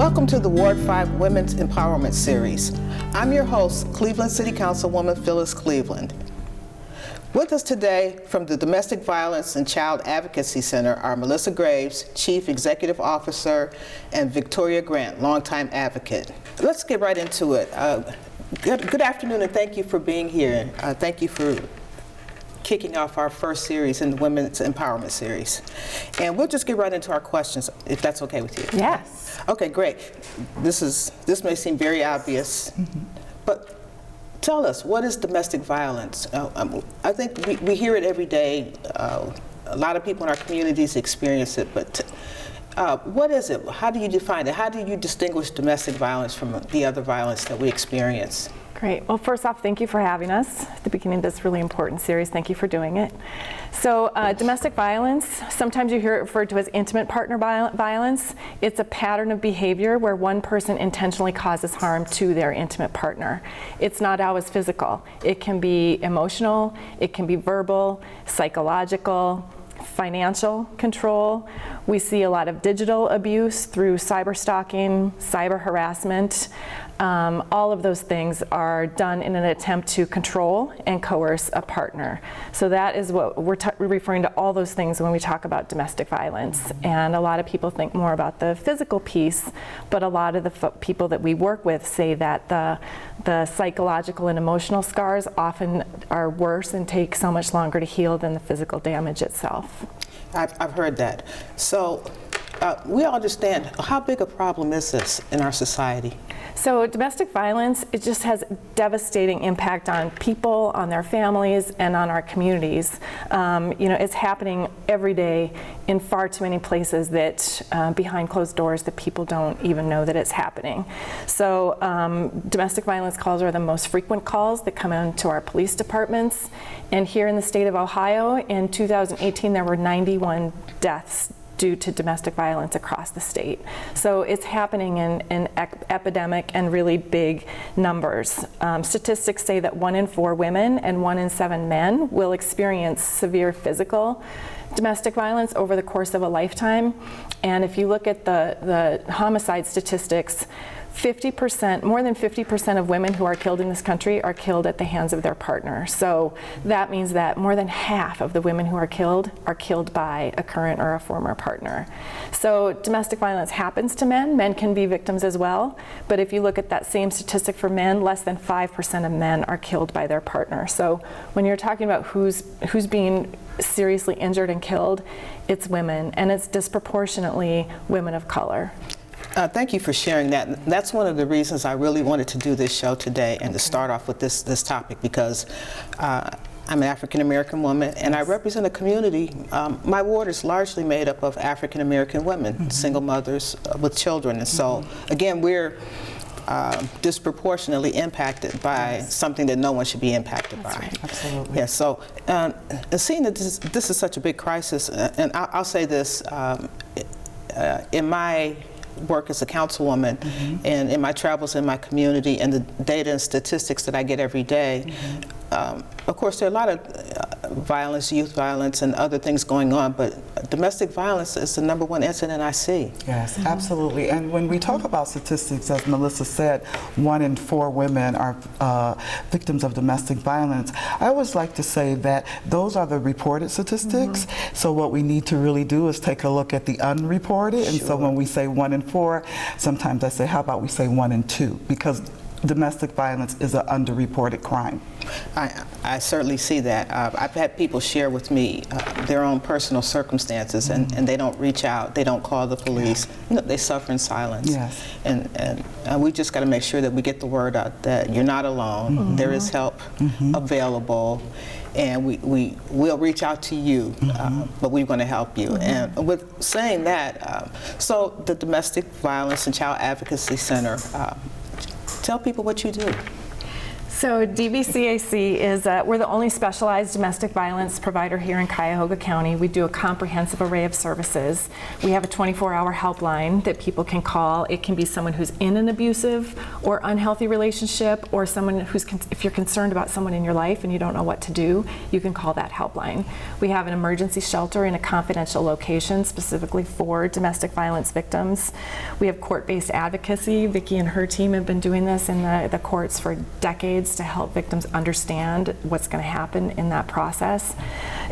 Welcome to the Ward 5 Women's Empowerment Series. I'm your host, Cleveland City Councilwoman Phyllis Cleveland. With us today from the Domestic Violence and Child Advocacy Center are Melissa Graves, Chief Executive Officer, and Victoria Grant, longtime advocate. Let's get right into it. Good afternoon, and thank you for being here. Thank you for kicking off our first series in the Women's Empowerment Series. And we'll just get right into our questions, if that's okay with you. Yes. Okay, great. This may seem very obvious, but tell us, what is domestic violence? I think we hear it every day. A lot of people in our communities experience it, but what is it? How do you define it? How do you distinguish domestic violence from the other violence that we experience? Great. Well, first off, thank you for having us at the beginning of this really important series. Thank you for doing it. So domestic violence, sometimes you hear it referred to as intimate partner violence. It's a pattern of behavior where one person intentionally causes harm to their intimate partner. It's not always physical. It can be emotional, it can be verbal, psychological, financial control. We see a lot of digital abuse through cyber stalking, cyber harassment. All of those things are done in an attempt to control and coerce a partner. So that is what we're referring to, all those things when we talk about domestic violence. And a lot of people think more about the physical piece, but a lot of the people that we work with say that the psychological and emotional scars often are worse and take so much longer to heal than the physical damage itself. I've heard that. So we all understand, how big a problem is this in our society? So domestic violence, it just has devastating impact on people, on their families, and on our communities. It's happening every day in far too many places that behind closed doors that people don't even know that it's happening. So domestic violence calls are the most frequent calls that come into our police departments. And here in the state of Ohio, in 2018, there were 91 deaths due to domestic violence across the state. So it's happening in epidemic and really big numbers. Statistics say that 1 in 4 women and 1 in 7 men will experience severe physical domestic violence over the course of a lifetime. And if you look at the homicide statistics, 50%, more than 50% of women who are killed in this country are killed at the hands of their partner. So that means that more than half of the women who are killed by a current or a former partner. So domestic violence happens to men. Men can be victims as well. But if you look at that same statistic for men, less than 5% of men are killed by their partner. So when you're talking about who's being seriously injured and killed, it's women, and it's disproportionately women of color. Thank you for sharing that. That's one of the reasons I really wanted to do this show today and to start off with this topic, because I'm an African American woman and I represent a community. My ward is largely made up of African American women, single mothers with children. And so, again, we're disproportionately impacted by something that no one should be impacted by. Right. Absolutely. Yeah, so seeing that this is such a big crisis, and I'll say this, in my work as a councilwoman and in my travels in my community and the data and statistics that I get every day, of course there are a lot of violence, youth violence and other things going on, but domestic violence is the #1 incident I see. Yes, absolutely. And when we talk about statistics, as Melissa said, 1 in 4 women are victims of domestic violence. I always like to say that those are the reported statistics. So what we need to really do is take a look at the unreported. And so when we say 1 in 4, sometimes I say, how about we say 1 in 2? Because domestic violence is an underreported crime. I certainly see that. I've had people share with me their own personal circumstances, and they don't reach out, they don't call the police, they suffer in silence. Yes. And we just got to make sure that we get the word out that you're not alone, there is help available, and we will reach out to you, but we're going to help you. And with saying that, so the Domestic Violence and Child Advocacy Center, tell people what you do. So DBCAC is, we're the only specialized domestic violence provider here in Cuyahoga County. We do a comprehensive array of services. We have a 24-hour helpline that people can call. It can be someone who's in an abusive or unhealthy relationship, or someone who's, if you're concerned about someone in your life and you don't know what to do, you can call that helpline. We have an emergency shelter in a confidential location specifically for domestic violence victims. We have court-based advocacy. Vicki and her team have been doing this in the courts for decades to help victims understand what's going to happen in that process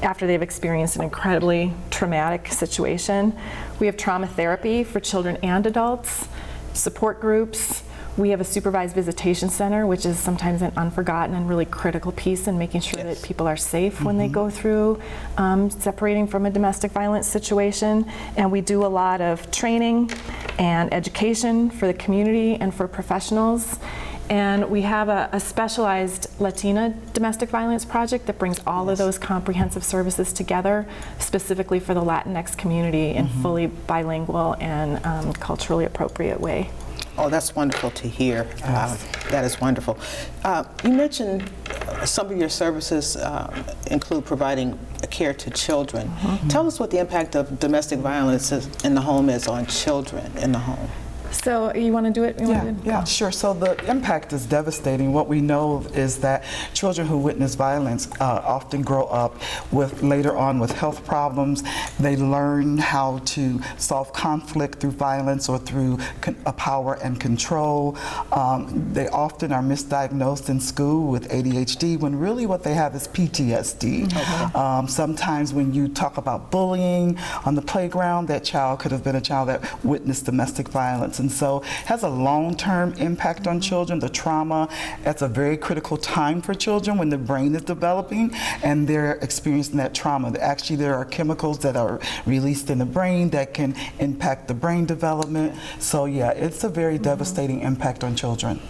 after they've experienced an incredibly traumatic situation. We have trauma therapy for children and adults, support groups. We have a supervised visitation center, which is sometimes an unforgotten and really critical piece in making sure that people are safe when they go through separating from a domestic violence situation. And we do a lot of training and education for the community and for professionals. And we have a specialized Latina domestic violence project that brings all of those comprehensive services together, specifically for the Latinx community in fully bilingual and culturally appropriate way. Oh, that's wonderful to hear. That is wonderful. You mentioned some of your services include providing care to children. Tell us what the impact of domestic violence in the home is on children in the home. So you want to do it? Yeah, sure. So the impact is devastating. What we know is that children who witness violence often grow up later on with health problems. They learn how to solve conflict through violence or through power and control. They often are misdiagnosed in school with ADHD when really what they have is PTSD. Sometimes when you talk about bullying on the playground, that child could have been a child that witnessed domestic violence. And so it has a long-term impact on children. The trauma, that's a very critical time for children when the brain is developing and they're experiencing that trauma. Actually, there are chemicals that are released in the brain that can impact the brain development. So yeah, it's a very devastating impact on children.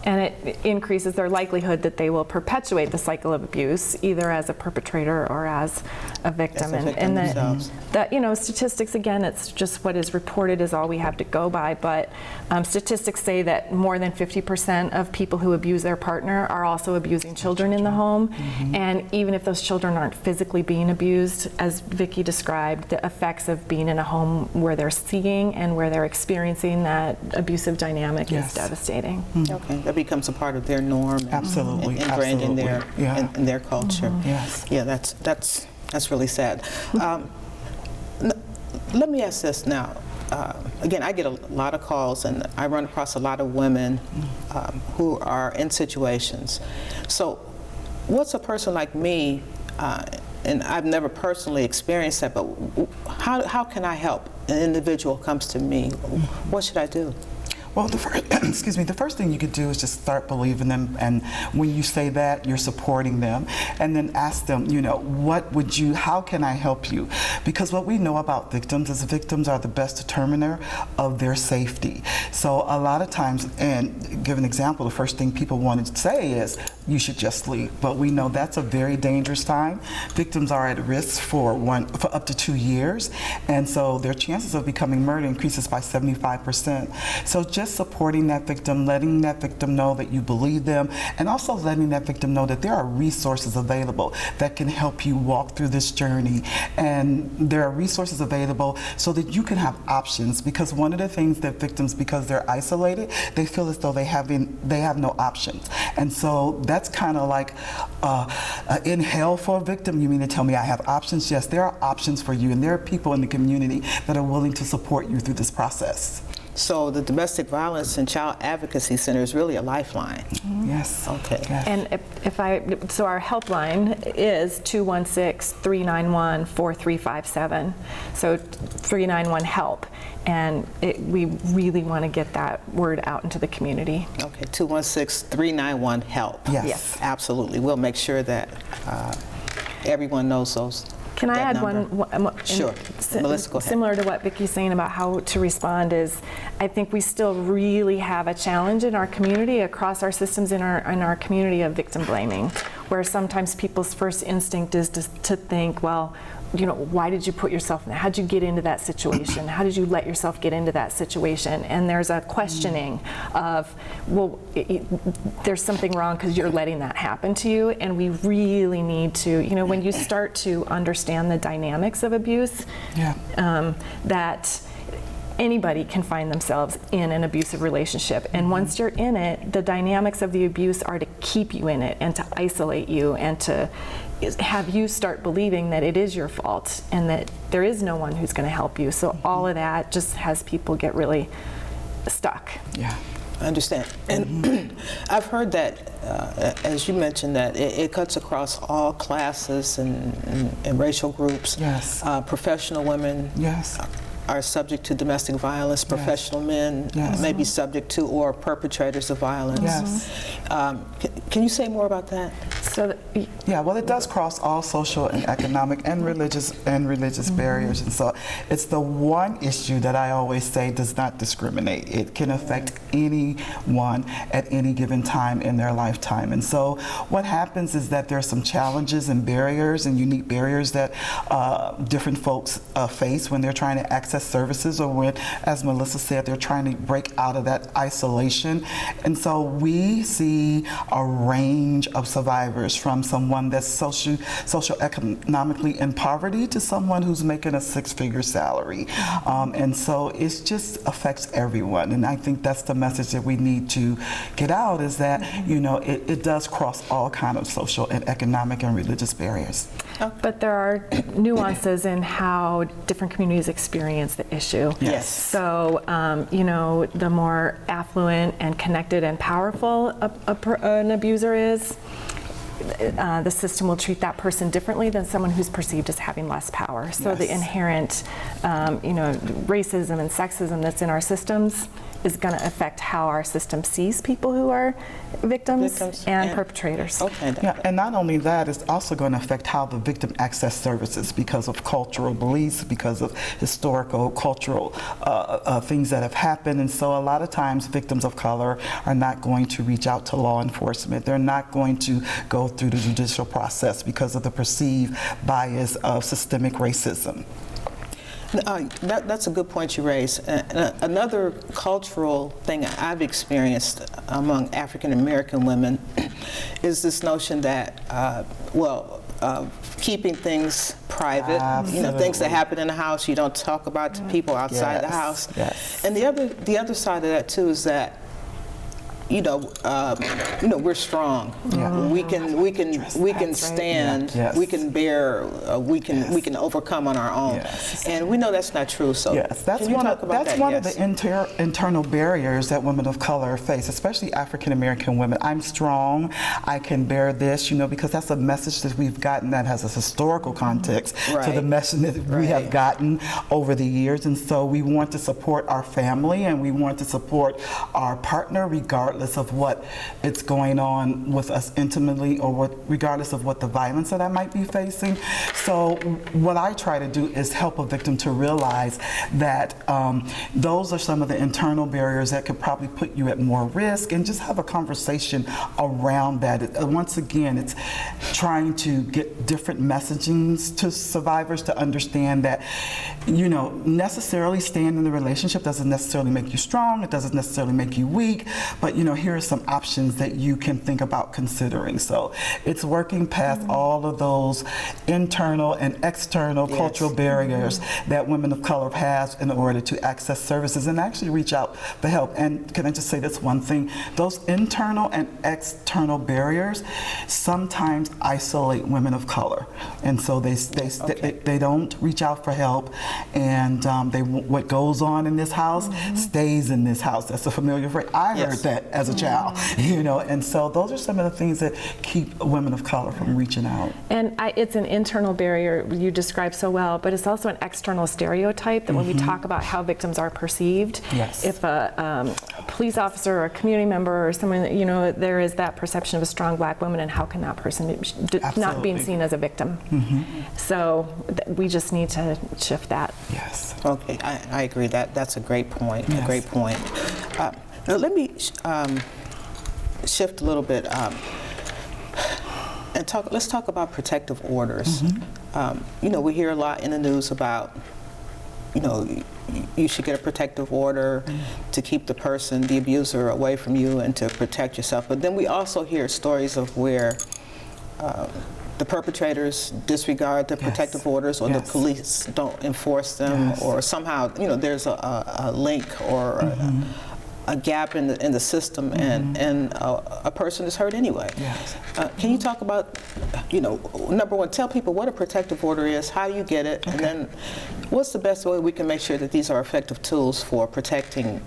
And it increases their likelihood that they will perpetuate the cycle of abuse, either as a perpetrator or as a victim. And that, you know, statistics, again, it's just what is reported is all we have to go by. But statistics say that more than 50% of people who abuse their partner are also abusing children in the home. And even if those children aren't physically being abused, as Vicki described, the effects of being in a home where they're seeing and where they're experiencing that abusive dynamic is devastating. Okay. That becomes a part of their norm. Absolutely. And ingrained in their culture. Yes. Yeah, that's really sad. Let me ask this now. Again, I get a lot of calls and I run across a lot of women who are in situations. So what's a person like me, and I've never personally experienced that, but how can I help? An individual comes to me, what should I do? Well, the first thing you could do is just start believing them, and when you say that, you're supporting them, and then ask them, you know, how can I help you? Because what we know about victims is victims are the best determiner of their safety. So a lot of times, and give an example, the first thing people want to say is, you should just leave. But we know that's a very dangerous time. Victims are at risk for up to 2 years, and so their chances of becoming murdered increases by 75%. So just supporting that victim, letting that victim know that you believe them, and also letting that victim know that there are resources available that can help you walk through this journey. And there are resources available so that you can have options, because one of the things that victims, because they're isolated, they feel as though they have no options. And so that's kind of like in hell for a victim. You mean to tell me I have options? Yes, there are options for you, and there are people in the community that are willing to support you through this process. So the Domestic Violence and Child Advocacy Center is really a lifeline. Yes. Okay. Yes. And so our helpline is 216-391-4357. So 391-HELP. And we really want to get that word out into the community. Okay, 216-391-HELP. Yes. Absolutely. We'll make sure that everyone knows those. Can I add one? Sure. Melissa, go ahead. Similar to what Vicki's saying about how to respond is, I think we still really have a challenge in our community, across our systems in our community, of victim blaming. where sometimes people's first instinct is to think, well, you know, why did you put yourself in that? How did you get into that situation? How did you let yourself get into that situation? And there's a questioning of, well, there's something wrong because you're letting that happen to you. And we really need to, you know, when you start to understand the dynamics of abuse, that anybody can find themselves in an abusive relationship. And once you're in it, the dynamics of the abuse are to keep you in it and to isolate you and to have you start believing that it is your fault and that there is no one who's going to help you. So all of that just has people get really stuck. Yeah, I understand. And I've heard that, as you mentioned, that it cuts across all classes and racial groups. Yes. Professional women. Yes. Are subject to domestic violence. Professional men may be subject to or perpetrators of violence. Yes. Can you say more about that? So, yeah, well, it does cross all social and economic and religious barriers, and so it's the one issue that I always say does not discriminate. It can affect anyone at any given time in their lifetime, and so what happens is that there are some challenges and barriers and unique barriers that different folks face when they're trying to access services, or when, as Melissa said, they're trying to break out of that isolation. And so we see a range of survivors, from someone that's socioeconomically in poverty to someone who's making a six-figure salary. And so it just affects everyone. And I think that's the message that we need to get out, is that, you know, it does cross all kind of social and economic and religious barriers. But there are nuances in how different communities experience the issue. Yes. So, you know, the more affluent and connected and powerful an abuser is, the system will treat that person differently than someone who's perceived as having less power. So the inherent, you know, racism and sexism that's in our systems is going to affect how our system sees people who are victims and perpetrators. Okay. Yeah, and not only that, it's also going to affect how the victim access services because of cultural beliefs, because of historical, cultural things that have happened. And so a lot of times victims of color are not going to reach out to law enforcement. They're not going to go through the judicial process because of the perceived bias of systemic racism. That's a good point you raised. Another cultural thing I've experienced among African American women is this notion that, keeping things private. Absolutely. You know, things that happen in the house you don't talk about to people outside the house. Yes. And the other side of that too is that, we're strong. Yeah. We can stand. Yes. We can bear. We can overcome on our own. Yes. And we know that's not true. So that's can you one talk of, about that's that? one of the internal barriers that women of color face, especially African American women. I'm strong. I can bear this. Because that's a message that we've gotten that has a historical context to the message that we have gotten over the years. And so we want to support our family and we want to support our partner regardless of what it's going on with us intimately, or regardless of what the violence that I might be facing. So what I try to do is help a victim to realize that those are some of the internal barriers that could probably put you at more risk, and just have a conversation around that. Once again, it's trying to get different messagings to survivors to understand that, necessarily staying in the relationship doesn't necessarily make you strong, it doesn't necessarily make you weak, but here are some options that you can think about considering. So it's working past all of those internal and external cultural barriers that women of color have in order to access services and actually reach out for help. And can I just say this one thing? Those internal and external barriers sometimes isolate women of color, and so they don't reach out for help, and what goes on in this house stays in this house. That's a familiar phrase. I heard that as a child, and so those are some of the things that keep women of color from reaching out. And it's an internal barrier you described so well, but it's also an external stereotype that when we talk about how victims are perceived, if a police officer or a community member or someone, there is that perception of a strong black woman, and how can that person not being seen as a victim? So we just need to shift that. Yes. Okay, I agree. That's a great point. Yes. A great point. Now let me shift a little bit. And let's talk about protective orders. You know, we hear a lot in the news about, you know, you should get a protective order to keep the person, the abuser, away from you and to protect yourself. But then we also hear stories of where the perpetrators disregard the protective orders, or the police don't enforce them, or somehow, you know, there's a link or a gap in the system, and a person is hurt anyway. Can you talk about, you know, number one, tell people what a protective order is, how you get it, and then what's the best way we can make sure that these are effective tools for protecting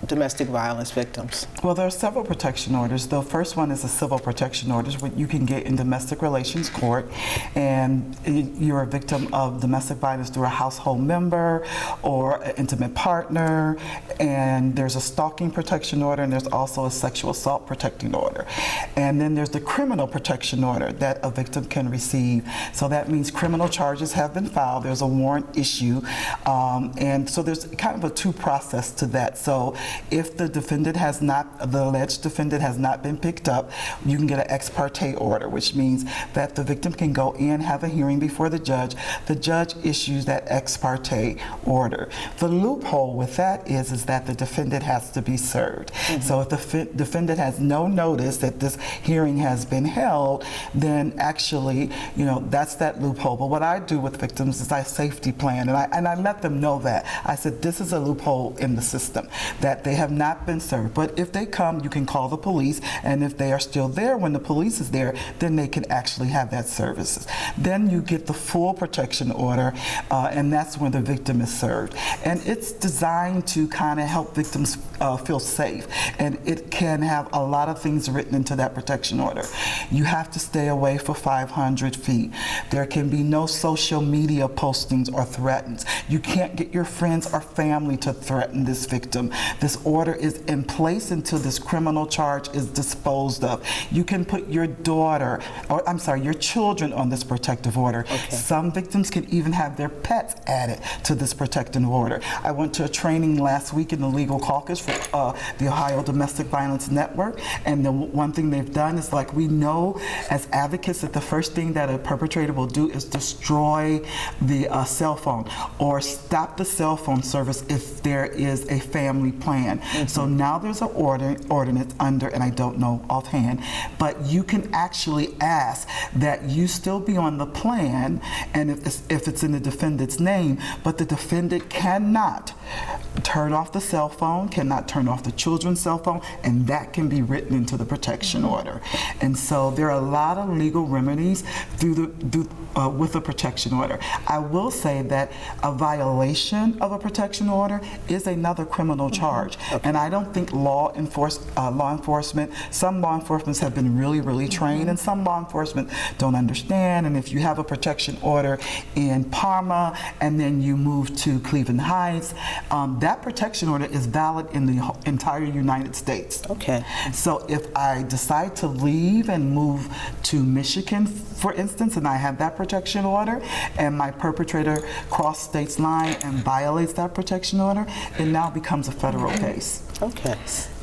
domestic violence victims? Well, there are several protection orders. The first one is a civil protection order, which you can get in domestic relations court, and you're a victim of domestic violence through a household member or an intimate partner, and there's a stalking protection order, and there's also a sexual assault protecting order. And then there's the criminal protection order that a victim can receive. So that means criminal charges have been filed, there's a warrant issue, and so there's kind of a two process to that. So if the alleged defendant has not been picked up, you can get an ex parte order, which means that the victim can go in, have a hearing before the judge issues that ex parte order. The loophole with that is that the defendant has to be served. So if the defendant has no notice that this hearing has been held, then actually, you know, that's that loophole. But what I do with victims is I safety plan, and I let them know that. I said, this is a loophole in the system, that they have not been served. But if they come, you can call the police, and if they are still there when the police is there, then they can actually have that services. Then you get the full protection order, and that's when the victim is served. And it's designed to kind of help victims feel safe, and it can have a lot of things written into that protection order. You have to stay away for 500 feet. There can be no social media postings or threats. You can't get your friends or family to threaten this victim. This order is in place until this criminal charge is disposed of. You can put your your children on this protective order. Some victims can even have their pets added to this protective order. I went to a training last week in the legal caucus for the Ohio Domestic Violence Network, and the one thing they've done is, like, we know as advocates that the first thing that a perpetrator will do is destroy the cell phone or stop the cell phone service if there is a family plan. So now there's an ordinance under, and I don't know offhand, but you can actually ask that you still be on the plan, and if it's in the defendant's name, but the defendant cannot turn off the cell phone, cannot turn off the children's cell phone, and that can be written into the protection order. And so there are a lot of legal remedies with a protection order. I will say that a violation of a protection order is another criminal charge, and I don't think some law enforcement have been really trained, and some law enforcement don't understand. And if you have a protection order in Parma and then you move to Cleveland Heights, that protection order is valid in the entire United States. So if I decide to leave and move to Michigan, for instance, and I have that protection order, and my perpetrator crossed state's line and violates that protection order, it now becomes a federal case.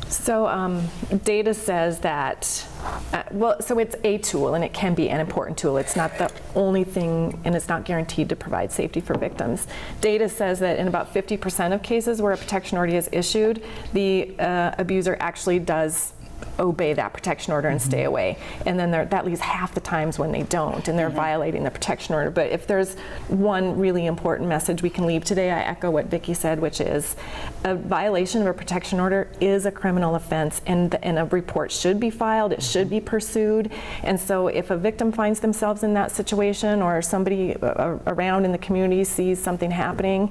So data says that, so it's a tool, and it can be an important tool. It's not the only thing, and it's not guaranteed to provide safety for victims. Data says that in about 50% of cases where a protection order is issued, the abuser actually does obey that protection order and stay away. And then that leaves half the times when they don't, and they're violating the protection order. But if there's one really important message we can leave today, I echo what Vicki said, which is a violation of a protection order is a criminal offense, and a report should be filed, it should be pursued. And so if a victim finds themselves in that situation, or somebody around in the community sees something happening,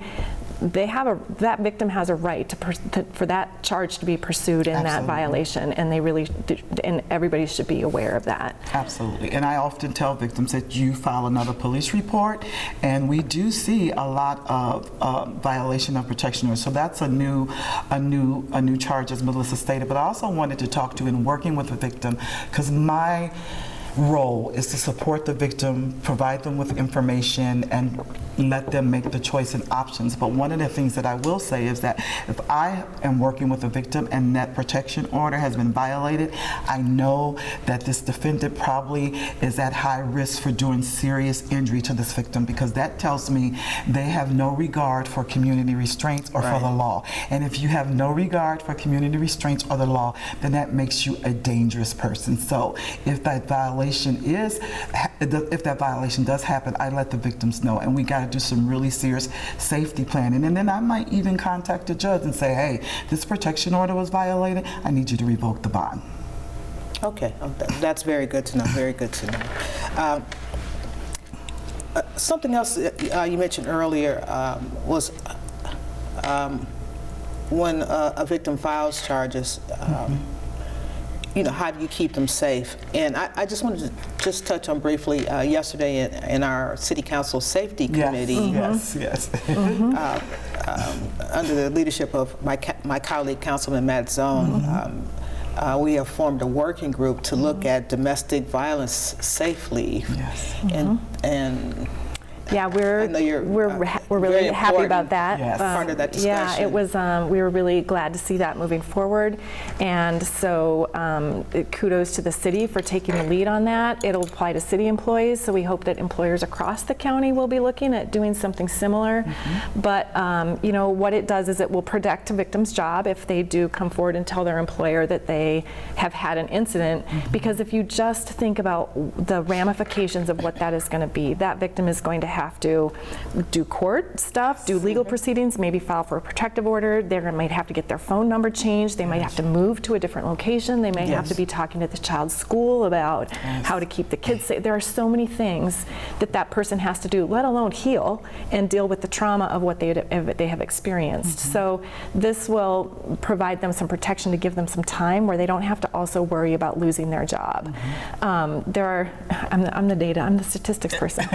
that victim has a right for that charge to be pursued in that violation, and and everybody should be aware of that. Absolutely. And I often tell victims that you file another police report, and we do see a lot of violation of protection orders. So that's a new charge, as Melissa stated. But I also wanted to talk to, in working with a victim, because my role is to support the victim, provide them with information, and let them make the choice and options. But one of the things that I will say is that if I am working with a victim and that protection order has been violated, I know that this defendant probably is at high risk for doing serious injury to this victim, because that tells me they have no regard for community restraints or for the law. And if you have no regard for community restraints or the law, then that makes you a dangerous person. So if that violation does happen, I let the victims know, and we got to do some really serious safety planning. And then I might even contact the judge and say, hey, this protection order was violated. I need you to revoke the bond. Okay, that's very good to know, very good to know. Something else you mentioned earlier was when a victim files charges, you know, how do you keep them safe? And I just wanted to touch on briefly yesterday in our City Council Safety Committee. Yes. Under the leadership of my colleague, Councilman Matt Zone, we have formed a working group to look at domestic violence safely. Yes. And yeah, we're really happy about that. Yes. Part of that discussion. Yeah, it was. We were really glad to see that moving forward, and so kudos to the city for taking the lead on that. It'll apply to city employees, so we hope that employers across the county will be looking at doing something similar. But you know, what it does is it will protect a victim's job if they do come forward and tell their employer that they have had an incident. Because if you just think about the ramifications of what that is going to be, that victim is going to have to do court stuff, do legal proceedings, maybe file for a protective order. They might have to get their phone number changed. They might have to move to a different location. They may have to be talking to the child's school about how to keep the kids safe. There are so many things that person has to do, let alone heal and deal with the trauma of what they have experienced. So this will provide them some protection to give them some time where they don't have to also worry about losing their job. I'm the statistics person.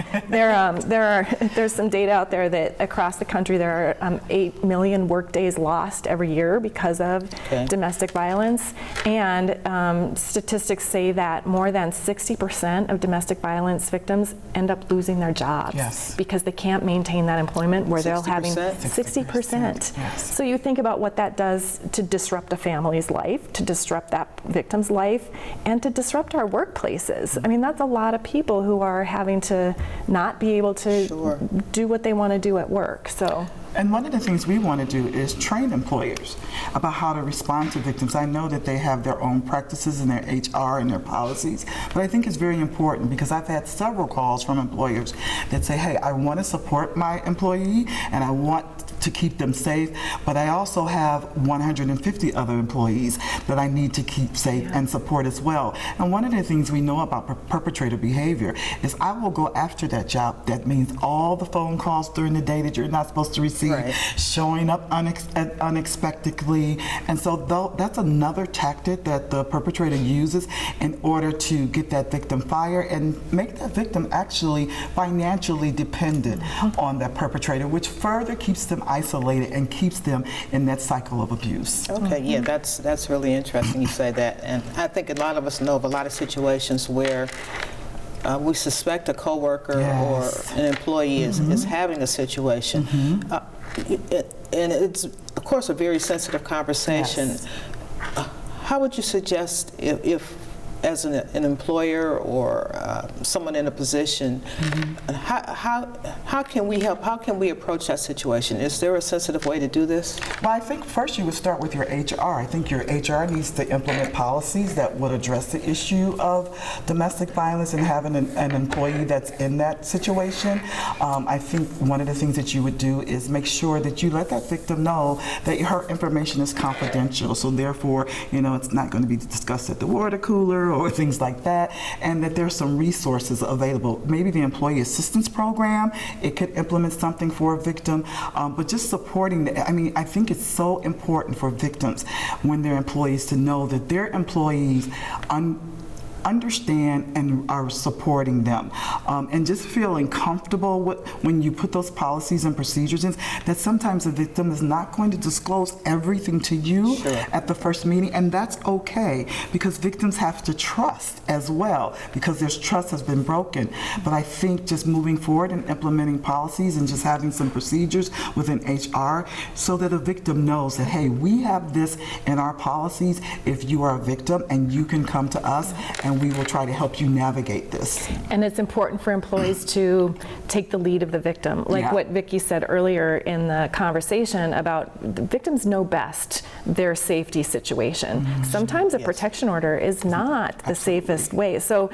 There's some data out there that across the country there are 8 million work days lost every year because of domestic violence, and statistics say that more than 60% of domestic violence victims end up losing their jobs because they can't maintain that employment where they're having 60%. So you think about what that does to disrupt a family's life, to disrupt that victim's life, and to disrupt our workplaces. I mean, that's a lot of people who are having to not be able to do what they want to do at work. So. And one of the things we want to do is train employers about how to respond to victims. I know that they have their own practices and their HR and their policies, but I think it's very important because I've had several calls from employers that say, hey, I want to support my employee and I want to keep them safe, but I also have 150 other employees that I need to keep safe and support as well. And one of the things we know about perpetrator behavior is I will go after that job. That means all the phone calls during the day that you're not supposed to receive, showing up unexpectedly. And so that's another tactic that the perpetrator uses in order to get that victim fired and make that victim actually financially dependent on that perpetrator, which further keeps them isolated and keeps them in that cycle of abuse. Okay, yeah, that's really interesting you say that. And I think a lot of us know of a lot of situations where we suspect a coworker or an employee is having a situation. And it's, of course, a very sensitive conversation. How would you suggest if as an employer or someone in a position, how can we help? How can we approach that situation? Is there a sensitive way to do this? Well, I think first you would start with your HR. I think your HR needs to implement policies that would address the issue of domestic violence and having an employee that's in that situation. I think one of the things that you would do is make sure that you let that victim know that her information is confidential. So therefore, you know, it's not going to be discussed at the water cooler or things like that, and that there's some resources available. Maybe the employee assistance program, it could implement something for a victim, but just supporting I think it's so important for victims when they're employees to know that their employees understand and are supporting them. And just feeling comfortable with, when you put those policies and procedures in, that sometimes the victim is not going to disclose everything to you at the first meeting, and that's okay, because victims have to trust as well, because their trust has been broken. But I think just moving forward and implementing policies and just having some procedures within HR so that a victim knows that, hey, we have this in our policies if you are a victim, and you can come to us and we will try to help you navigate this. And it's important for employees to take the lead of the victim. Like what Vicki said earlier in the conversation about the victims know best their safety situation. Sometimes a protection order is not the safest way. So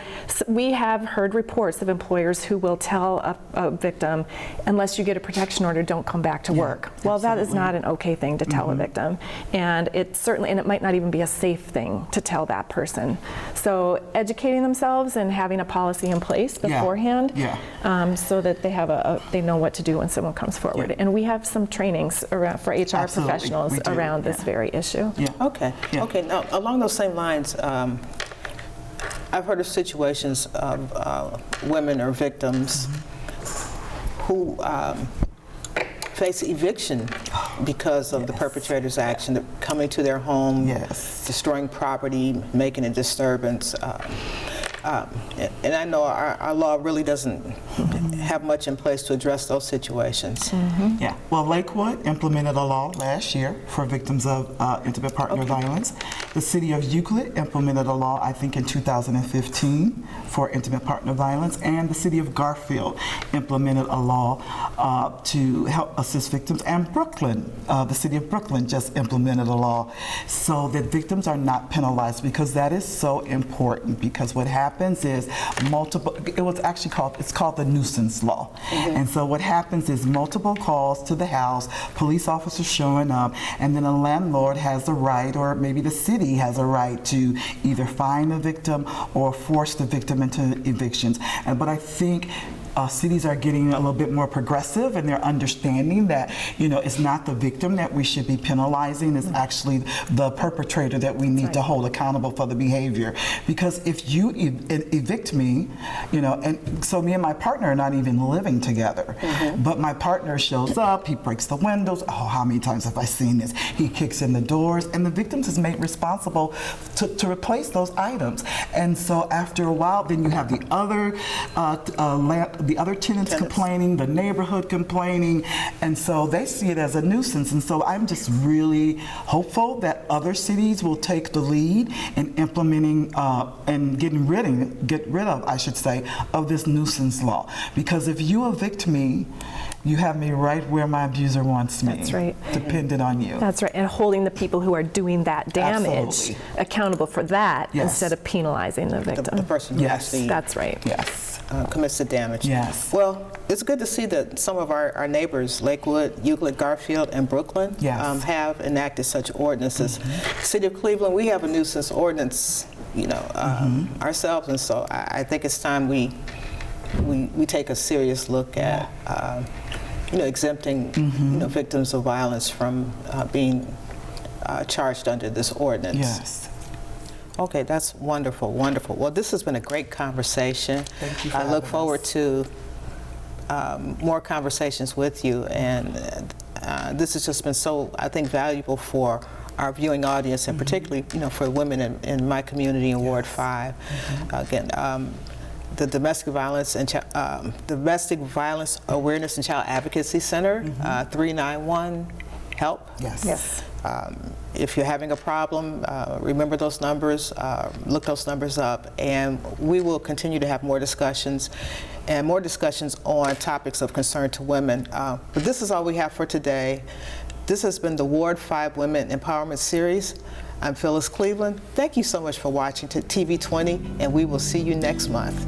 we have heard reports of employers who will tell a victim, unless you get a protection order, don't come back to work. Well, that is not an okay thing to tell a victim. And it certainly, and it might not even be a safe thing to tell that person. So educating themselves and having a policy in place beforehand so that they have they know what to do when someone comes forward. And we have some trainings around, for HR professionals around this very issue. Okay. Now, along those same lines, I've heard of situations of women or victims who face eviction because of the perpetrator's action, coming to their home, destroying property, making a disturbance. And I know our law really doesn't have much in place to address those situations. Well, Lakewood implemented a law last year for victims of intimate partner violence. The city of Euclid implemented a law, I think, in 2015 for intimate partner violence, and the city of Garfield implemented a law to help assist victims, and Brooklyn, the city of Brooklyn just implemented a law so that victims are not penalized, because that is so important, because what happens is it's called the nuisance law. And so what happens is multiple calls to the house, police officers showing up, and then a landlord has the right, or maybe the city has a right, to either fine the victim or force the victim into evictions. But I think cities are getting a little bit more progressive, and they're understanding that, it's not the victim that we should be penalizing, it's actually the perpetrator that we need to hold accountable for the behavior. Because if you evict me, and so me and my partner are not even living together, but my partner shows up, he breaks the windows, how many times have I seen this? He kicks in the doors, and the victim is made responsible to replace those items. And so after a while, then you have the other tenants complaining, the neighborhood complaining, and so they see it as a nuisance. And so I'm just really hopeful that other cities will take the lead in implementing and get rid of, I should say, of this nuisance law. Because if you evict me, you have me right where my abuser wants me. That's right. Dependent on you. That's right. And holding the people who are doing that damage accountable for that instead of penalizing the victim. The person who actually that's right. commits the damage. Yes. Well, it's good to see that some of our neighbors, Lakewood, Euclid, Garfield, and Brooklyn, have enacted such ordinances. City of Cleveland, we have a nuisance ordinance, ourselves, and so I think it's time we take a serious look at exempting victims of violence from being charged under this ordinance. Yes. Okay, that's wonderful, wonderful. Well, this has been a great conversation. Thank you for I look forward to more conversations with you, and this has just been so, I think, valuable for our viewing audience, and particularly, for women in my community in Ward 5. Again, the Domestic Violence Awareness and Child Advocacy Center, 391-HELP. Yes. If you're having a problem, remember those numbers, look those numbers up, and we will continue to have more discussions on topics of concern to women. But this is all we have for today. This has been the Ward 5 Women Empowerment Series. I'm Phyllis Cleveland. Thank you so much for watching TV 20, and we will see you next month.